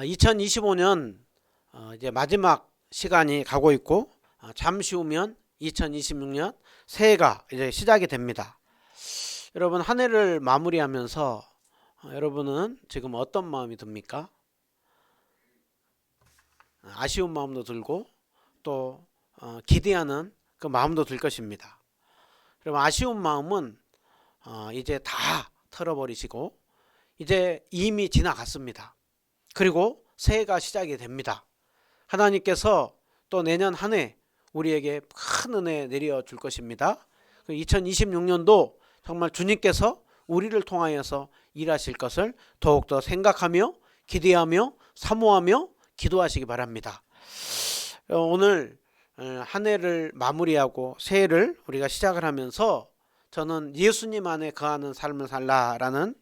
2025년 이제 마지막 시간이 가고 있고 잠시 후면 2026년 새해가 이제 시작이 됩니다. 여러분 한 해를 마무리하면서 여러분은 지금 어떤 마음이 듭니까? 아쉬운 마음도 들고 또 기대하는 그 마음도 들 것입니다. 여러분 아쉬운 마음은 이제 다 털어버리시고 이제 이미 지나갔습니다. 그리고 새해가 시작이 됩니다. 하나님께서 또 내년 한 해 우리에게 큰 은혜 내려줄 것입니다. 2026년도 정말 주님께서 우리를 통하여서 일하실 것을 더욱더 생각하며 기대하며 사모하며 기도하시기 바랍니다. 오늘 한 해를 마무리하고 새해를 우리가 시작을 하면서 저는 예수님 안에 거하는 삶을 살라라는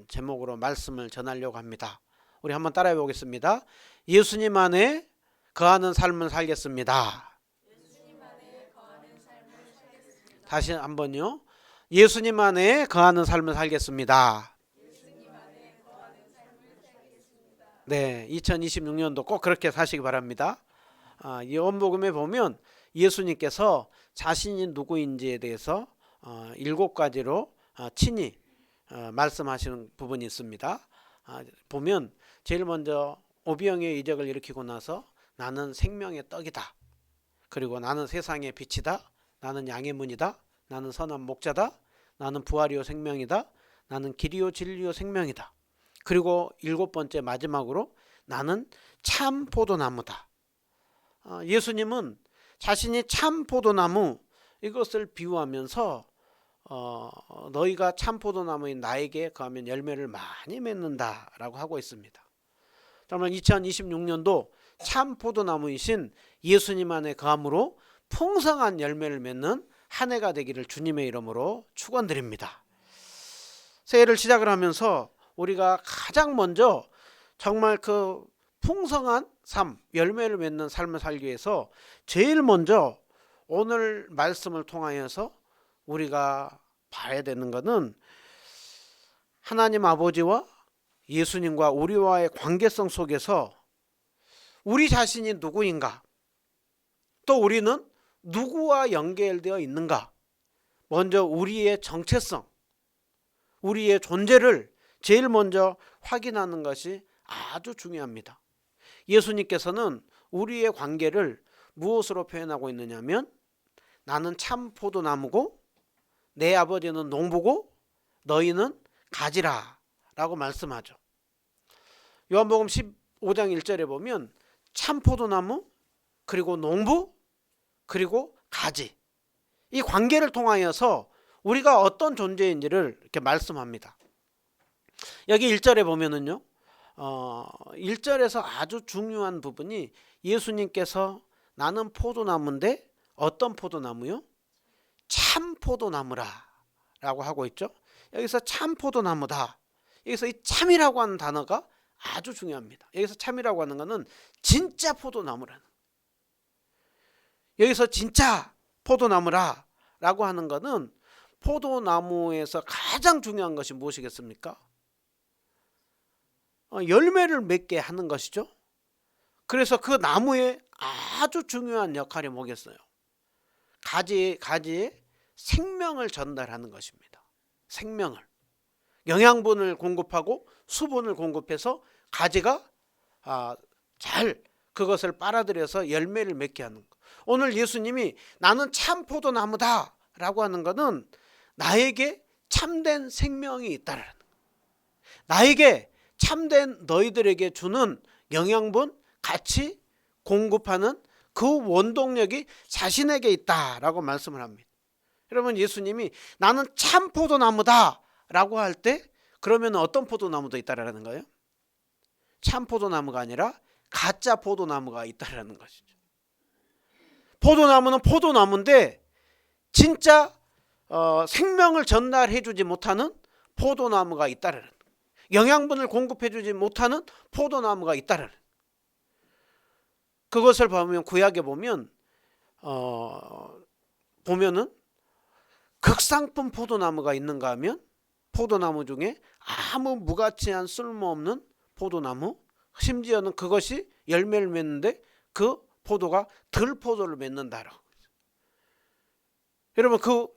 제목으로 말씀을 전하려고 합니다. 우리 한번 따라해 보겠습니다. 예수님 안에 거하는 삶을 살겠습니다. 다시 한번요. 예수님 안에 거하는 삶을 살겠습니다. 네, 2026년도 꼭 그렇게 사시기 바랍니다. 요한복음에 보면 예수님께서 자신이 누구인지에 대해서 7가지로 친히 말씀하시는 부분이 있습니다. 보면 제일 먼저 오병이의 이적을 일으키고 나서 나는 생명의 떡이다. 그리고 나는 세상의 빛이다. 나는 양의 문이다. 나는 선한 목자다. 나는 부활이요 생명이다. 나는 길이요 진리요 생명이다. 그리고 7번째 마지막으로 나는 참 포도나무다. 예수님은 자신이 참 포도나무 이것을 비유하면서 너희가 참 포도나무인 나에게 거하면 열매를 많이 맺는다라고 하고 있습니다. 정말 2026년도 참 포도나무이신 예수님 안에 거함으로 풍성한 열매를 맺는 한 해가 되기를 주님의 이름으로 축원드립니다. 새해를 시작을 하면서 우리가 가장 먼저 정말 그 풍성한 삶, 열매를 맺는 삶을 살기 위해서 제일 먼저 오늘 말씀을 통하여서 우리가 봐야 되는 것은 하나님 아버지와 예수님과 우리와의 관계성 속에서 우리 자신이 누구인가, 또 우리는 누구와 연결되어 있는가, 먼저 우리의 정체성, 우리의 존재를 제일 먼저 확인하는 것이 아주 중요합니다. 예수님께서는 우리의 관계를 무엇으로 표현하고 있느냐면 나는 참 포도나무고 내 아버지는 농부고 너희는 가지라 라고 말씀하죠. 요한복음 15장 1절에 보면 참 포도나무 그리고 농부 그리고 가지, 이 관계를 통하여서 우리가 어떤 존재인지를 이렇게 말씀합니다. 여기 1절에 보면은요 1절에서 아주 중요한 부분이 예수님께서 나는 포도나무인데 어떤 포도나무요? 참 포도나무라 라고 하고 있죠. 여기서 참 포도나무다. 여기서 이 참이라고 하는 단어가 아주 중요합니다. 여기서 참이라고 하는 것은 진짜 포도나무라는, 여기서 진짜 포도나무라 라고 하는 것은 포도나무에서 가장 중요한 것이 무엇이겠습니까? 열매를 맺게 하는 것이죠. 그래서 그 나무의 아주 중요한 역할이 뭐겠어요? 가지에 생명을 전달하는 것입니다. 생명을, 영양분을 공급하고 수분을 공급해서 가지가 잘 그것을 빨아들여서 열매를 맺게 하는 것. 오늘 예수님이 나는 참 포도나무다 라고 하는 것은 나에게 참된 생명이 있다라는 것, 나에게 참된 너희들에게 주는 영양분, 가치 공급하는 그 원동력이 자신에게 있다라고 말씀을 합니다. 여러분 예수님이 나는 참 포도나무다 라고 할 때 그러면 어떤 포도나무도 있다라는 거예요? 참 포도나무가 아니라 가짜 포도나무가 있다라는 것이죠. 포도나무는 포도나무인데 진짜 생명을 전달해 주지 못하는 포도나무가 있다라는 거예요. 영양분을 공급해 주지 못하는 포도나무가 있다라는 거예요. 그것을 보면 구약에 보면은 극상품 포도나무가 있는가 하면 포도나무 중에 아무 무가치한 쓸모없는 포도나무, 심지어는 그것이 열매를 맺는데 그 포도가 들포도를 맺는다라고. 여러분 그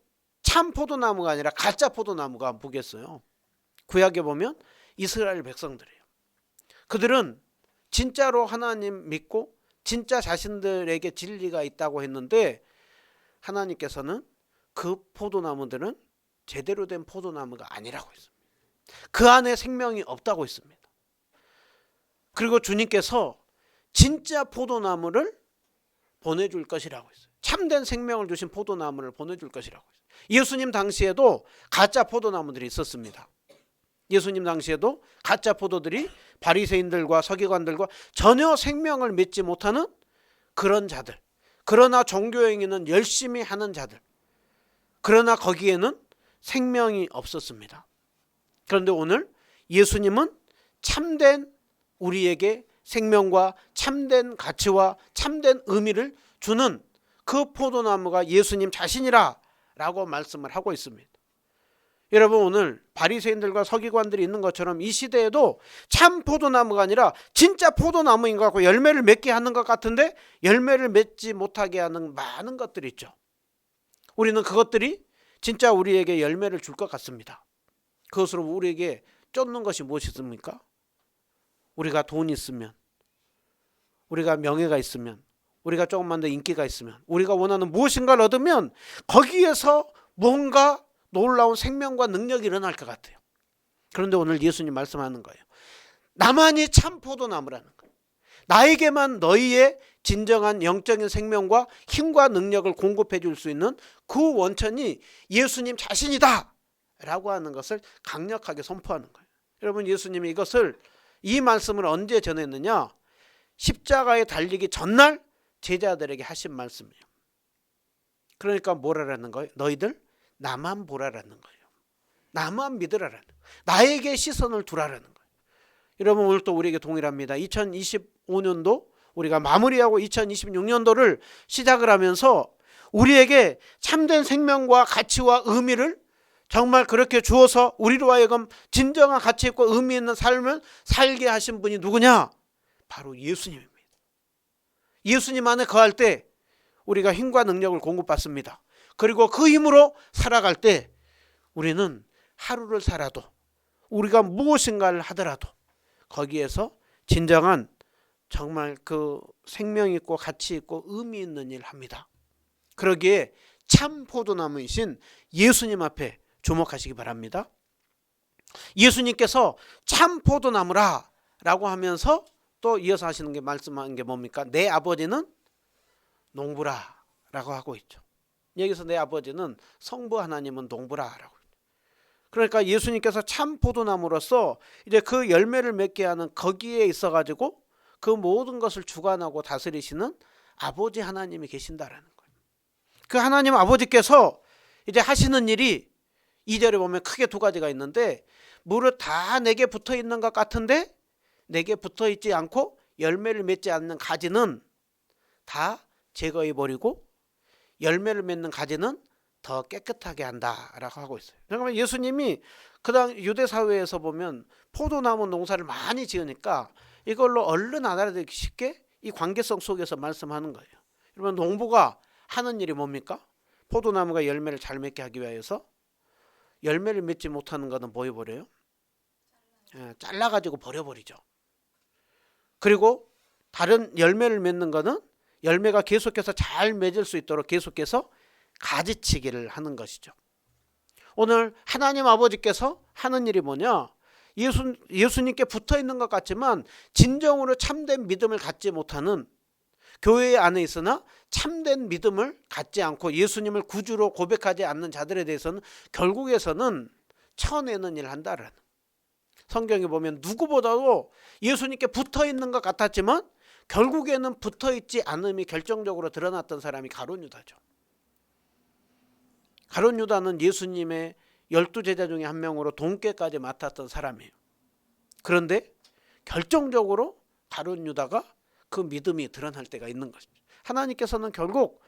참 포도나무가 아니라 가짜 포도나무가 보겠어요. 구약에 보면 이스라엘 백성들이에요. 그들은 진짜로 하나님 믿고 진짜 자신들에게 진리가 있다고 했는데 하나님께서는 그 포도나무들은 제대로 된 포도나무가 아니라고 했습니다. 그 안에 생명이 없다고 했습니다. 그리고 주님께서 진짜 포도나무를 보내줄 것이라고 했어요. 참된 생명을 주신 포도나무를 보내줄 것이라고 했어요. 예수님 당시에도 가짜 포도나무들이 있었습니다. 예수님 당시에도 가짜 포도들이 바리새인들과 서기관들과 전혀 생명을 맺지 못하는 그런 자들, 그러나 종교행위는 열심히 하는 자들, 그러나 거기에는 생명이 없었습니다. 그런데 오늘 예수님은 참된 우리에게 생명과 참된 가치와 참된 의미를 주는 그 포도나무가 예수님 자신이라 라고 말씀을 하고 있습니다. 여러분 오늘 바리새인들과 서기관들이 있는 것처럼 이 시대에도 참 포도나무가 아니라 진짜 포도나무인 것 같고 열매를 맺게 하는 것 같은데 열매를 맺지 못하게 하는 많은 것들이 있죠. 우리는 그것들이 진짜 우리에게 열매를 줄 것 같습니다. 그것으로 우리에게 쫓는 것이 무엇이습니까? 우리가 돈이 있으면, 우리가 명예가 있으면, 우리가 조금만 더 인기가 있으면, 우리가 원하는 무엇인가를 얻으면 거기에서 뭔가 놀라운 생명과 능력이 일어날 것 같아요. 그런데 오늘 예수님 말씀하는 거예요. 나만이 참 포도나무라는 거예요. 나에게만 너희의 진정한 영적인 생명과 힘과 능력을 공급해 줄 수 있는 그 원천이 예수님 자신이다 라고 하는 것을 강력하게 선포하는 거예요. 여러분 예수님이 이 말씀을 언제 전했느냐? 십자가에 달리기 전날 제자들에게 하신 말씀이에요. 그러니까 뭐라라는 거예요? 너희들 나만 보라라는 거예요. 나만 믿으라라는 거예요. 나에게 시선을 두라라는 거예요. 여러분 오늘 또 우리에게 동일합니다. 2025년도 우리가 마무리하고 2026년도를 시작을 하면서 우리에게 참된 생명과 가치와 의미를 정말 그렇게 주어서 우리로 하여금 진정한 가치 있고 의미 있는 삶을 살게 하신 분이 누구냐? 바로 예수님입니다. 예수님 안에 거할 때 우리가 힘과 능력을 공급받습니다. 그리고 그 힘으로 살아갈 때 우리는 하루를 살아도 우리가 무엇인가를 하더라도 거기에서 진정한 정말 그 생명 있고 가치 있고 의미 있는 일을 합니다. 그러기에 참 포도나무이신 예수님 앞에 주목하시기 바랍니다. 예수님께서 참 포도나무라 라고 하면서 또 이어서 하시는 게 말씀하는 게 뭡니까? 내 아버지는 농부라 라고 하고 있죠. 여기서 내 아버지는 성부 하나님은 농부라라고. 그러니까 예수님께서 참 포도나무로서 이제 그 열매를 맺게 하는 거기에 있어 가지고 그 모든 것을 주관하고 다스리시는 아버지 하나님이 계신다라는 거예요. 그 하나님 아버지께서 이제 하시는 일이 2절에 보면 크게 두 가지가 있는데 무릇 다 내게 붙어 있는 것 같은데 내게 붙어 있지 않고 열매를 맺지 않는 가지는 다 제거해 버리고 열매를 맺는 가지는 더 깨끗하게 한다라고 하고 있어요. 그러니까 예수님이 그당 유대 사회에서 보면 포도나무 농사를 많이 지으니까 이걸로 얼른 알아듣기 쉽게 이 관계성 속에서 말씀하는 거예요. 여러분 농부가 하는 일이 뭡니까? 포도나무가 열매를 잘 맺게 하기 위해서 열매를 맺지 못하는 것은 뭐 해버려요? 잘라가지고 버려버리죠. 그리고 다른 열매를 맺는 것은 열매가 계속해서 잘 맺을 수 있도록 계속해서 가지치기를 하는 것이죠. 오늘 하나님 아버지께서 하는 일이 뭐냐? 예수님께 붙어 있는 것 같지만 진정으로 참된 믿음을 갖지 못하는 교회 안에 있으나 참된 믿음을 갖지 않고 예수님을 구주로 고백하지 않는 자들에 대해서는 결국에서는 쳐내는 일을 한다라는. 성경에 보면 누구보다도 예수님께 붙어 있는 것 같았지만 결국에는 붙어 있지 않음이 결정적으로 드러났던 사람이 가룟 유다죠. 가룟 유다는 예수님의 12제자 중에 한 명으로 돈깨까지 맡았던 사람이에요. 그런데 결정적으로 가룟 유다가 그 믿음이 드러날 때가 있는 것입니다. 하나님께서는 결국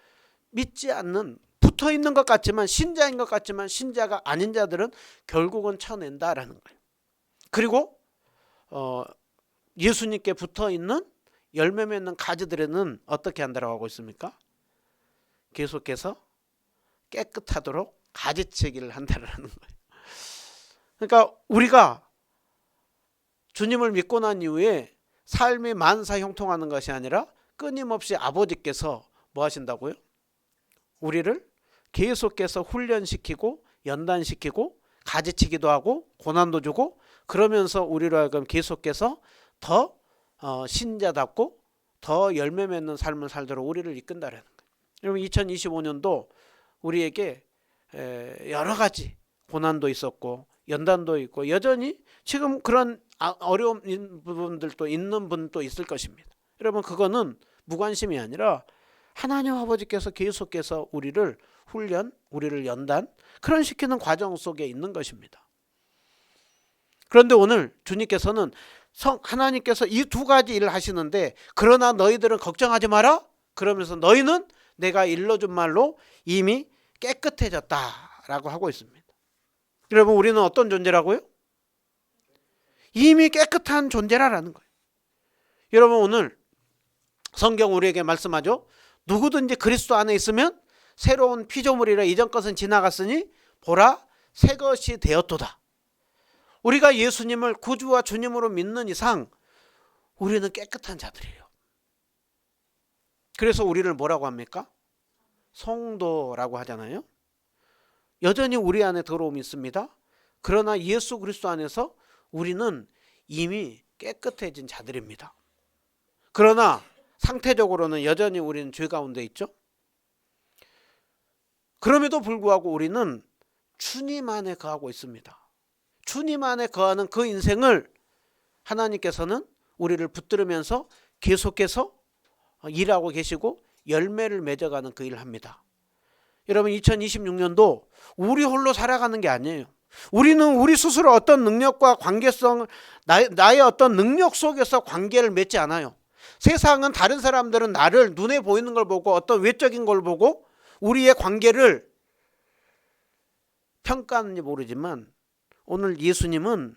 믿지 않는 붙어 있는 것 같지만 신자인 것 같지만 신자가 아닌 자들은 결국은 쳐낸다라는 거예요. 그리고 예수님께 붙어 있는 열매 맺는 가지들에는 어떻게 한다고 하고 있습니까? 계속해서 깨끗하도록 가지치기를 한다는 거예요. 그러니까 우리가 주님을 믿고 난 이후에 삶이 만사 형통하는 것이 아니라 끊임없이 아버지께서 뭐 하신다고요? 우리를 계속해서 훈련시키고 연단시키고 가지치기도 하고 고난도 주고, 그러면서 우리로 하여금 계속해서 더 신자답고 더 열매 맺는 삶을 살도록 우리를 이끈다라는 거예요. 여러분 2025년도 우리에게 여러 가지 고난도 있었고 연단도 있고 여전히 지금 그런 어려운 부분들도 있는 분도 있을 것입니다. 여러분 그거는 무관심이 아니라 하나님 아버지께서 계속해서 우리를 훈련, 우리를 연단, 그런 시키는 과정 속에 있는 것입니다. 그런데 오늘 주님께서는 하나님께서 이 두 가지 일을 하시는데, 그러나 너희들은 걱정하지 마라. 그러면서 너희는 내가 일러준 말로 이미 깨끗해졌다라고 하고 있습니다. 여러분 우리는 어떤 존재라고요? 이미 깨끗한 존재라는 거예요. 여러분 오늘 성경 우리에게 말씀하죠. 누구든지 그리스도 안에 있으면 새로운 피조물이라, 이전 것은 지나갔으니 보라 새 것이 되었도다. 우리가 예수님을 구주와 주님으로 믿는 이상 우리는 깨끗한 자들이에요. 그래서 우리를 뭐라고 합니까? 성도라고 하잖아요. 여전히 우리 안에 더러움이 있습니다. 그러나 예수 그리스도 안에서 우리는 이미 깨끗해진 자들입니다. 그러나 상태적으로는 여전히 우리는 죄 가운데 있죠. 그럼에도 불구하고 우리는 주님 안에 거하고 있습니다. 주님 안에 거하는 그 인생을 하나님께서는 우리를 붙들으면서 계속해서 일하고 계시고 열매를 맺어가는 그 일을 합니다. 여러분 2026년도 우리 홀로 살아가는 게 아니에요. 우리는 우리 스스로 어떤 능력과 관계성, 나의 어떤 능력 속에서 관계를 맺지 않아요. 세상은, 다른 사람들은 나를 눈에 보이는 걸 보고 어떤 외적인 걸 보고 우리의 관계를 평가하는지 모르지만, 오늘 예수님은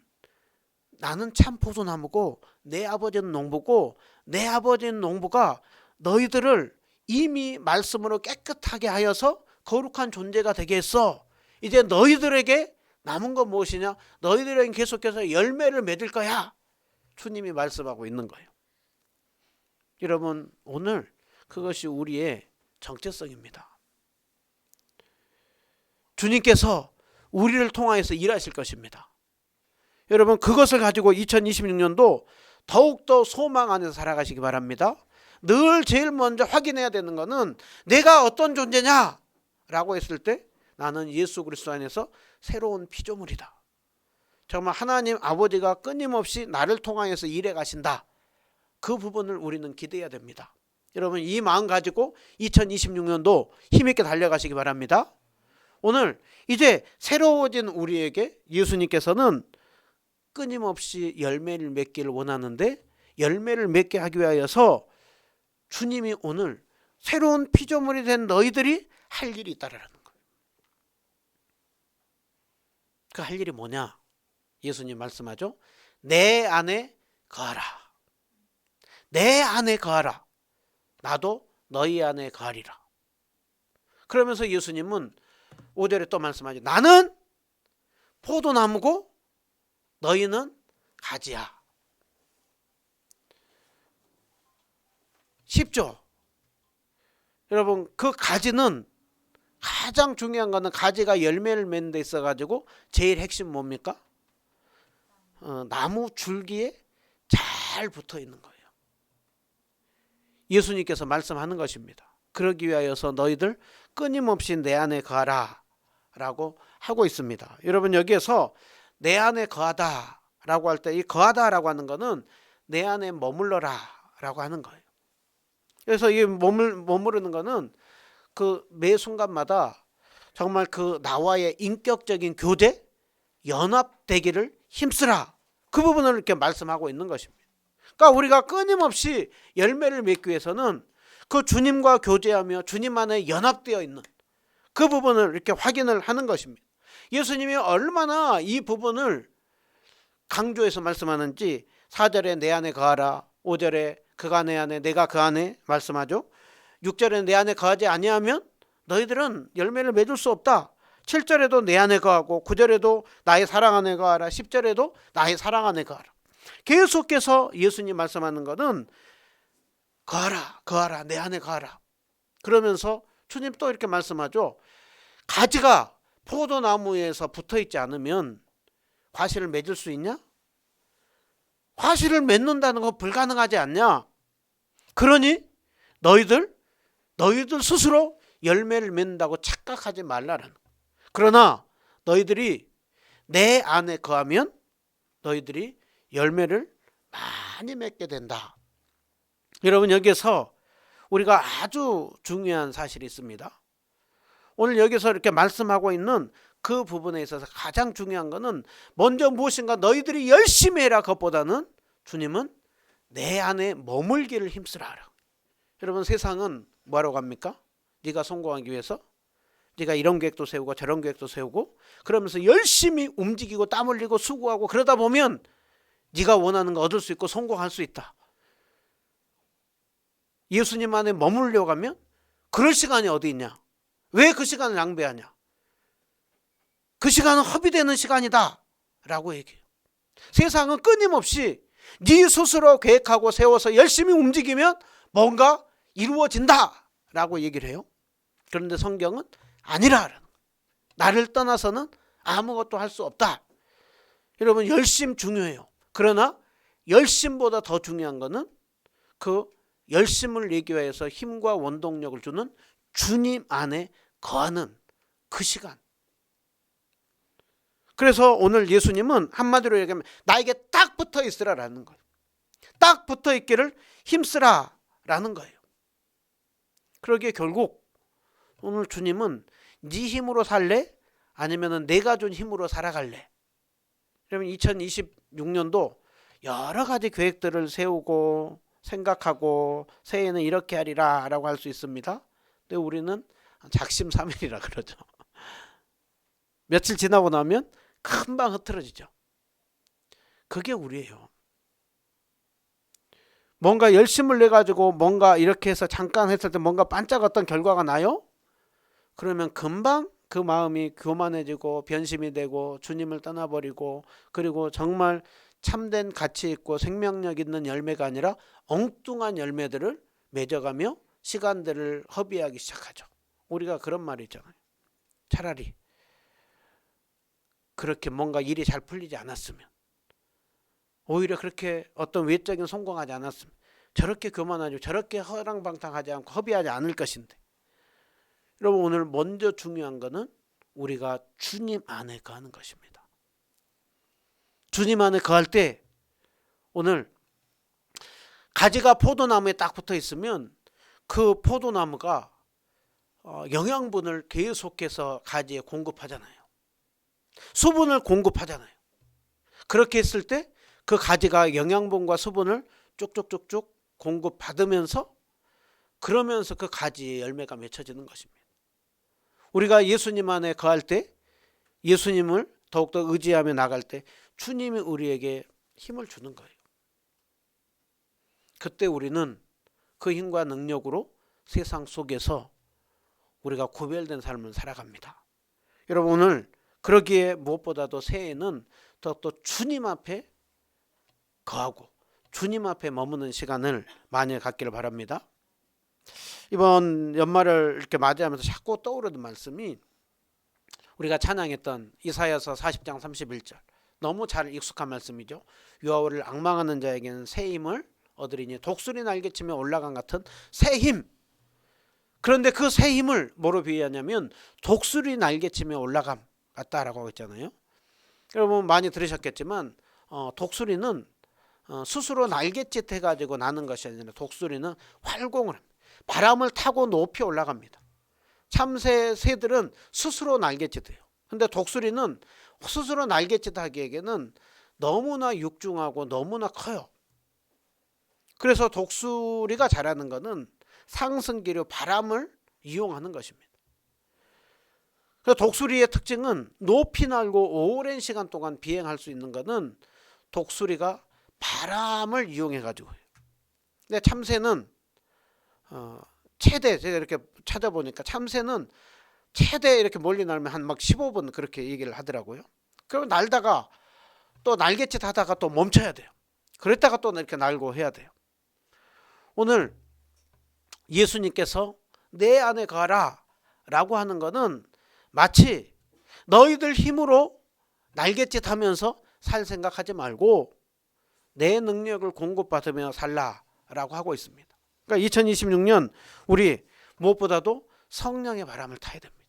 나는 참 포도나무고 내 아버지는 농부고 내 아버지는 농부가 너희들을 이미 말씀으로 깨끗하게 하여서 거룩한 존재가 되게 했어. 이제 너희들에게 남은 건 무엇이냐? 너희들에게 계속해서 열매를 맺을 거야. 주님이 말씀하고 있는 거예요. 여러분 오늘 그것이 우리의 정체성입니다. 주님께서 우리를 통하여서 일하실 것입니다. 여러분 그것을 가지고 2026년도 더욱더 소망 안에서 살아가시기 바랍니다. 늘 제일 먼저 확인해야 되는 것은 내가 어떤 존재냐 라고 했을 때 나는 예수 그리스도 안에서 새로운 피조물이다. 정말 하나님 아버지가 끊임없이 나를 통하여서 일해 가신다. 그 부분을 우리는 기대해야 됩니다. 여러분 이 마음 가지고 2026년도 힘있게 달려가시기 바랍니다. 오늘 이제 새로워진 우리에게 예수님께서는 끊임없이 열매를 맺기를 원하는데, 열매를 맺게 하기 위하여서 주님이 오늘 새로운 피조물이 된 너희들이 할 일이 있다라는 거예요. 그 할 일이 뭐냐? 예수님 말씀하죠. 내 안에 거하라. 내 안에 거하라. 나도 너희 안에 거하리라. 그러면서 예수님은 5절에 또 말씀하죠. 나는 포도나무고 너희는 가지야. 쉽죠? 여러분 그 가지는, 가장 중요한 거는 가지가 열매를 맺는 데 있어 가지고 제일 핵심 뭡니까? 나무 줄기에 잘 붙어 있는 거예요. 예수님께서 말씀하는 것입니다. 그러기 위하여서 너희들 끊임없이 내 안에 거하라 라고 하고 있습니다. 여러분 여기에서 내 안에 거하다 라고 할 때 이 거하다 라고 하는 거는 내 안에 머물러라 라고 하는 거예요. 그래서 이 머무르는 거는 그 매 순간마다 정말 그 나와의 인격적인 교제, 연합되기를 힘쓰라. 그 부분을 이렇게 말씀하고 있는 것입니다. 그러니까 우리가 끊임없이 열매를 맺기 위해서는 그 주님과 교제하며 주님 안에 연합되어 있는 그 부분을 이렇게 확인을 하는 것입니다. 예수님이 얼마나 이 부분을 강조해서 말씀하는지 4절에 내 안에 거하라, 5절에 그가 내 안에 내가 그 안에 말씀하죠. 6절에 내 안에 거하지 아니하면 너희들은 열매를 맺을 수 없다. 7절에도 내 안에 거하고 9절에도 나의 사랑 안에 거하라, 10절에도 나의 사랑 안에 거하라. 계속해서 예수님 말씀하는 것은 거하라, 거하라, 내 안에 거하라. 그러면서 주님 또 이렇게 말씀하죠. 가지가 포도나무에서 붙어있지 않으면 과실을 맺을 수 있냐? 과실을 맺는다는 건 불가능하지 않냐? 그러니 너희들 스스로 열매를 맺는다고 착각하지 말라라는. 그러나 너희들이 내 안에 거하면 너희들이 열매를 많이 맺게 된다. 여러분, 여기서 우리가 아주 중요한 사실이 있습니다. 오늘 여기서 이렇게 말씀하고 있는 그 부분에 있어서 가장 중요한 것은 먼저 무엇인가 너희들이 열심히 해라 것보다는 주님은 내 안에 머물기를 힘쓰라. 여러분, 세상은 뭐하러 갑니까? 네가 성공하기 위해서 네가 이런 계획도 세우고 저런 계획도 세우고 그러면서 열심히 움직이고 땀 흘리고 수고하고 그러다 보면 네가 원하는 거 얻을 수 있고 성공할 수 있다. 예수님 안에 머물려고 하면 그럴 시간이 어디 있냐? 왜 그 시간을 낭비하냐? 그 시간은 허비되는 시간이다 라고 얘기해요. 세상은 끊임없이 네 스스로 계획하고 세워서 열심히 움직이면 뭔가 이루어진다 라고 얘기를 해요. 그런데 성경은 아니라, 나를 떠나서는 아무것도 할 수 없다. 여러분, 열심 중요해요. 그러나 열심보다 더 중요한 것은 그 열심을 내기 위해서 힘과 원동력을 주는 주님 안에 거하는 그 시간. 그래서 오늘 예수님은 한마디로 얘기하면 나에게 딱 붙어 있으라라는 거예요. 딱 붙어 있기를 힘쓰라라는 거예요. 그러기에 결국 오늘 주님은 네 힘으로 살래? 아니면 내가 준 힘으로 살아갈래? 그러면 2026년도 여러 가지 계획들을 세우고 생각하고 새해에는 이렇게 하리라 라고 할 수 있습니다. 근데 우리는 작심삼일이라 그러죠. 며칠 지나고 나면 금방 흐트러지죠. 그게 우리예요. 뭔가 열심을 내가지고 뭔가 이렇게 해서 잠깐 했을 때 뭔가 반짝 어떤 결과가 나요? 그러면 금방 그 마음이 교만해지고 변심이 되고 주님을 떠나버리고, 그리고 정말 참된 가치 있고 생명력 있는 열매가 아니라 엉뚱한 열매들을 맺어가며 시간들을 허비하기 시작하죠. 우리가 그런 말이 있잖아요. 차라리 그렇게 뭔가 일이 잘 풀리지 않았으면, 오히려 그렇게 어떤 외적인 성공하지 않았으면 저렇게 교만하지, 저렇게 허랑방탕하지 않고 허비하지 않을 것인데. 여러분, 오늘 먼저 중요한 것은 우리가 주님 안에 거하는 것입니다. 주님 안에 거할 때 오늘 가지가 포도나무에 딱 붙어 있으면 그 포도나무가 영양분을 계속해서 가지에 공급하잖아요. 수분을 공급하잖아요. 그렇게 했을 때 그 가지가 영양분과 수분을 쭉쭉쭉쭉 공급받으면서, 그러면서 그 가지의 열매가 맺혀지는 것입니다. 우리가 예수님 안에 거할 때, 예수님을 더욱더 의지하며 나갈 때 주님이 우리에게 힘을 주는 거예요. 그때 우리는 그 힘과 능력으로 세상 속에서 우리가 구별된 삶을 살아갑니다. 여러분, 오늘 그러기에 무엇보다도 새해에는 더욱더 주님 앞에 거하고 주님 앞에 머무는 시간을 많이 갖기를 바랍니다. 이번 연말을 이렇게 맞이하면서 자꾸 떠오르는 말씀이 우리가 찬양했던 이사야서 40장 31절, 너무 잘 익숙한 말씀이죠. 여호와를 앙망하는 자에게는 새 힘을 얻으리니 독수리 날개치며 올라간 같은 새 힘. 그런데 그 새 힘을 뭐로 비유하냐면 독수리 날개치며 올라감 같다라고 했잖아요. 여러분 많이 들으셨겠지만 독수리는 스스로 날갯짓 해가지고 나는 것이 아니라 독수리는 활공을 합니다. 바람을 타고 높이 올라갑니다. 참새 새들은 스스로 날갯짓해요. 근데 독수리는 스스로 날갯짓하기에는 너무나 육중하고 너무나 커요. 그래서 독수리가 잘하는 것은 상승기류 바람을 이용하는 것입니다. 그래서 독수리의 특징은 높이 날고 오랜 시간 동안 비행할 수 있는 것은 독수리가 바람을 이용해 가지고. 근데 참새는 최대, 제가 이렇게 찾아보니까 참새는 최대 이렇게 멀리 날면 한 막 15분 그렇게 얘기를 하더라고요. 그럼 날다가 또 날갯짓 하다가 또 멈춰야 돼요. 그랬다가 또 이렇게 날고 해야 돼요. 오늘 예수님께서 내 안에 거하라 라고 하는 것은 마치 너희들 힘으로 날갯짓 하면서 살 생각하지 말고 내 능력을 공급받으며 살라 라고 하고 있습니다. 그러니까 2026년 우리 무엇보다도 성령의 바람을 타야 됩니다.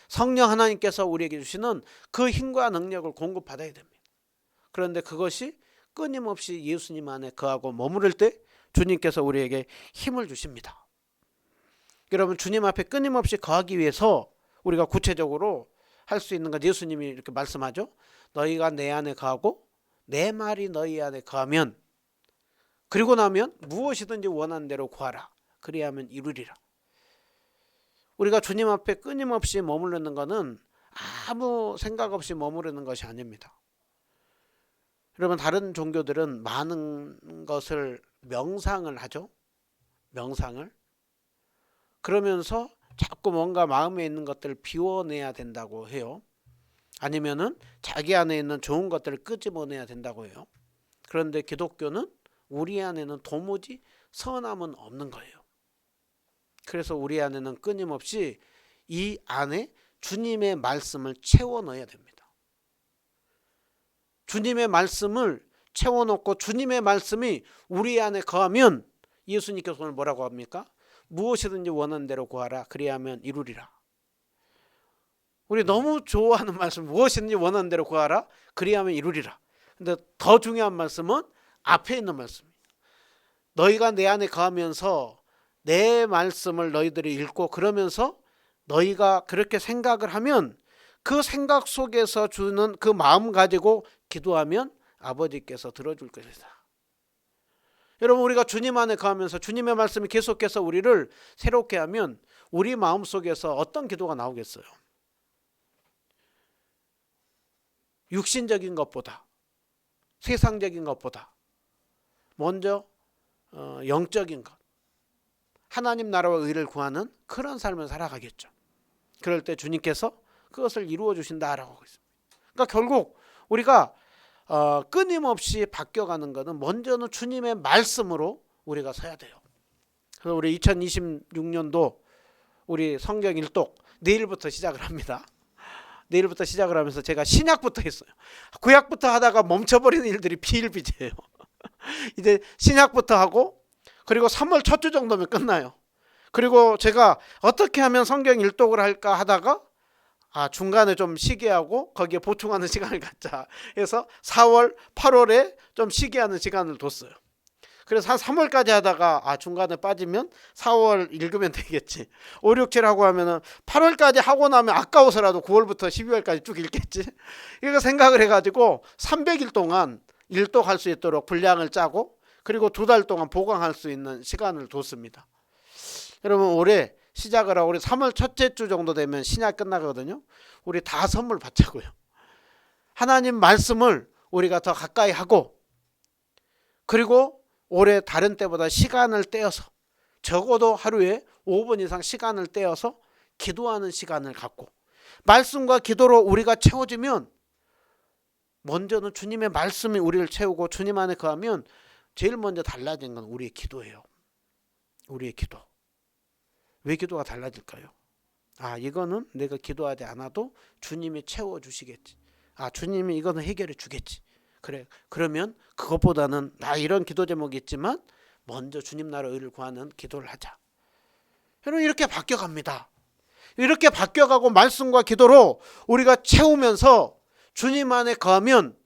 성령 하나님께서 우리에게 주시는 그 힘과 능력을 공급받아야 됩니다. 그런데 그것이 끊임없이 예수님 안에 거하고 머무를 때 주님께서 우리에게 힘을 주십니다. 여러분, 주님 앞에 끊임없이 거하기 위해서 우리가 구체적으로 할 수 있는 건 예수님이 이렇게 말씀하죠. 너희가 내 안에 거하고 내 말이 너희 안에 거하면, 그리고 나면 무엇이든지 원하는 대로 구하라. 그리하면 이루리라. 우리가 주님 앞에 끊임없이 머무르는 것은 아무 생각 없이 머무르는 것이 아닙니다. 여러분, 다른 종교들은 많은 것을 명상을 하죠. 명상을. 그러면서 자꾸 뭔가 마음에 있는 것들을 비워내야 된다고 해요. 아니면은 자기 안에 있는 좋은 것들을 끄집어내야 된다고 해요. 그런데 기독교는 우리 안에는 도무지 선함은 없는 거예요. 그래서 우리 안에는 끊임없이 이 안에 주님의 말씀을 채워 넣어야 됩니다. 주님의 말씀을 채워놓고 주님의 말씀이 우리 안에 거하면 예수님께서 오늘 뭐라고 합니까? 무엇이든지 원하는 대로 구하라. 그리하면 이루리라. 우리 너무 좋아하는 말씀, 무엇이든지 원하는 대로 구하라. 그리하면 이루리라. 근데 더 중요한 말씀은 앞에 있는 말씀입니다. 너희가 내 안에 거하면서 내 말씀을 너희들이 읽고 그러면서 너희가 그렇게 생각을 하면 그 생각 속에서 주는 그 마음 가지고 기도하면 아버지께서 들어줄 것이다. 여러분, 우리가 주님 안에 거하면서 주님의 말씀이 계속해서 우리를 새롭게 하면 우리 마음 속에서 어떤 기도가 나오겠어요? 육신적인 것보다, 세상적인 것보다 먼저 영적인 것, 하나님 나라와 의를 구하는 그런 삶을 살아가겠죠. 그럴 때 주님께서 그것을 이루어 주신다라고 하고 있습니다. 그러니까 결국 우리가 끊임없이 바뀌어가는 것은 먼저는 주님의 말씀으로 우리가 서야 돼요. 그래서 우리 2026년도 우리 성경 일독 내일부터 시작을 합니다. 내일부터 시작을 하면서 제가 신약부터 했어요. 구약부터 하다가 멈춰버리는 일들이 비일비재해요. 이제 신약부터 하고, 그리고 3월 첫 주 정도면 끝나요. 그리고 제가 어떻게 하면 성경 일독을 할까 하다가 중간에 좀 쉬게 하고 거기에 보충하는 시간을 갖자 해서 4월, 8월에 좀 쉬게 하는 시간을 뒀어요. 그래서 한 3월까지 하다가 중간에 빠지면 4월 읽으면 되겠지. 5, 6, 7 하고 하면은 8월까지 하고 나면 아까워서라도 9월부터 12월까지 쭉 읽겠지. 이거 생각을 해가지고 300일 동안 일독할 수 있도록 분량을 짜고, 그리고 2달 동안 보강할 수 있는 시간을 뒀습니다. 여러분, 올해 시작을 하고 우리 3월 첫째 주 정도 되면 신약 끝나거든요. 우리 다 선물 받자고요. 하나님 말씀을 우리가 더 가까이 하고, 그리고 올해 다른 때보다 시간을 떼어서 적어도 하루에 5분 이상 시간을 떼어서 기도하는 시간을 갖고, 말씀과 기도로 우리가 채워지면 먼저는 주님의 말씀이 우리를 채우고 주님 안에 거하면 제일 먼저 달라진 건 우리의 기도예요. 우리의 기도. 왜 기도가 달라질까요? 이거는 내가 기도하지 않아도 주님이 채워주시겠지. 주님이 이거는 해결해 주겠지. 그래, 그러면 그것보다는 나 이런 기도 제목이 있지만 먼저 주님 나라 의를 구하는 기도를 하자. 여러분, 이렇게 바뀌어갑니다. 이렇게 바뀌어가고 말씀과 기도로 우리가 채우면서 주님 안에 거하면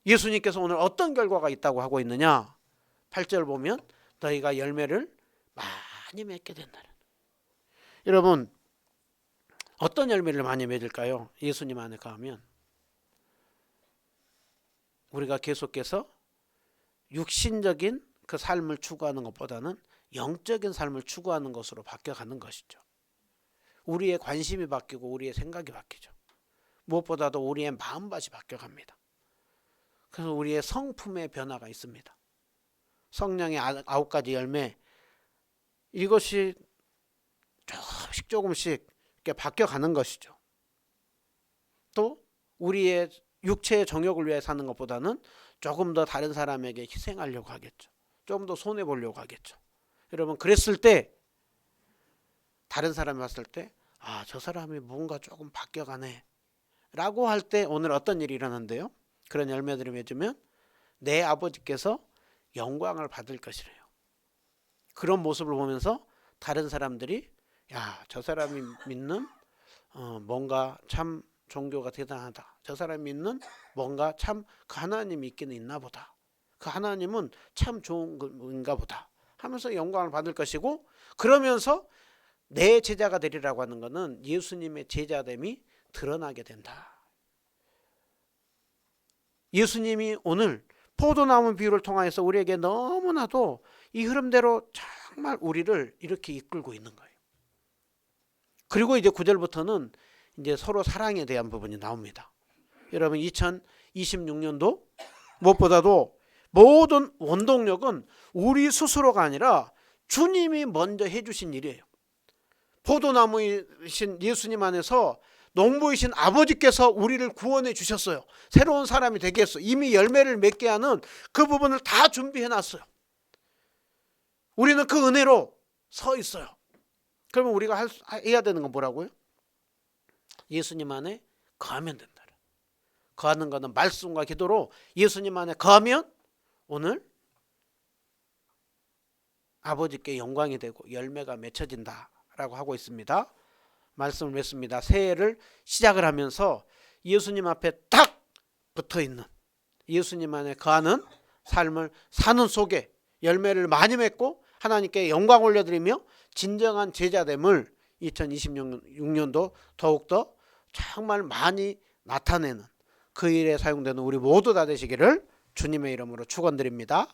예수님께서 오늘 어떤 결과가 있다고 하고 있느냐? 8절 보면 너희가 열매를 많이 맺게 된다는. 여러분, 어떤 열매를 많이 맺을까요? 예수님 안에 거하면 우리가 계속해서 육신적인 그 삶을 추구하는 것보다는 영적인 삶을 추구하는 것으로 바뀌어가는 것이죠. 우리의 관심이 바뀌고 우리의 생각이 바뀌죠. 무엇보다도 우리의 마음밭이 바뀌어갑니다. 그래서 우리의 성품의 변화가 있습니다. 성령의 9가지 열매, 이것이 조금씩 이렇게 바뀌어가는 것이죠. 또 우리의 육체의 정욕을 위해 사는 것보다는 조금 더 다른 사람에게 희생하려고 하겠죠. 조금 더 손해보려고 하겠죠. 여러분, 그랬을 때 다른 사람이 봤을 때 저 사람이 뭔가 조금 바뀌어가네 라고 할 때 오늘 어떤 일이 일어난대요? 그런 열매들을 맺으면 내 아버지께서 영광을 받을 것이래요. 그런 모습을 보면서 다른 사람들이 저 사람이 믿는 뭔가 참 종교가 대단하다. 저 사람이 믿는 뭔가 참 그 하나님이 있기는 있나 보다. 그 하나님은 참 좋은 건가 보다 하면서 영광을 받을 것이고, 그러면서 내 제자가 되리라고 하는 것은 예수님의 제자됨이 드러나게 된다. 예수님이 오늘 포도나무 비유를 통해서 우리에게 너무나도 이 흐름대로 정말 우리를 이렇게 이끌고 있는 거예요. 그리고 이제 9절부터는 이제 서로 사랑에 대한 부분이 나옵니다. 여러분, 2026년도 무엇보다도 모든 원동력은 우리 스스로가 아니라 주님이 먼저 해주신 일이에요. 포도나무이신 예수님 안에서 농부이신 아버지께서 우리를 구원해 주셨어요. 새로운 사람이 되게 했어요. 이미 열매를 맺게 하는 그 부분을 다 준비해 놨어요. 우리는 그 은혜로 서 있어요. 그러면 우리가 해야 되는 건 뭐라고요? 예수님 안에 거하면 된다. 거하는 것은 말씀과 기도로 예수님 안에 거하면 오늘 아버지께 영광이 되고 열매가 맺혀진다라고 하고 있습니다. 말씀을 맺습니다. 새해를 시작을 하면서 예수님 앞에 딱 붙어있는, 예수님 안에 거하는 삶을 사는 속에 열매를 많이 맺고 하나님께 영광 올려드리며 진정한 제자됨을 2026년도 더욱더 정말 많이 나타내는 그 일에 사용되는 우리 모두 다 되시기를 주님의 이름으로 축원드립니다.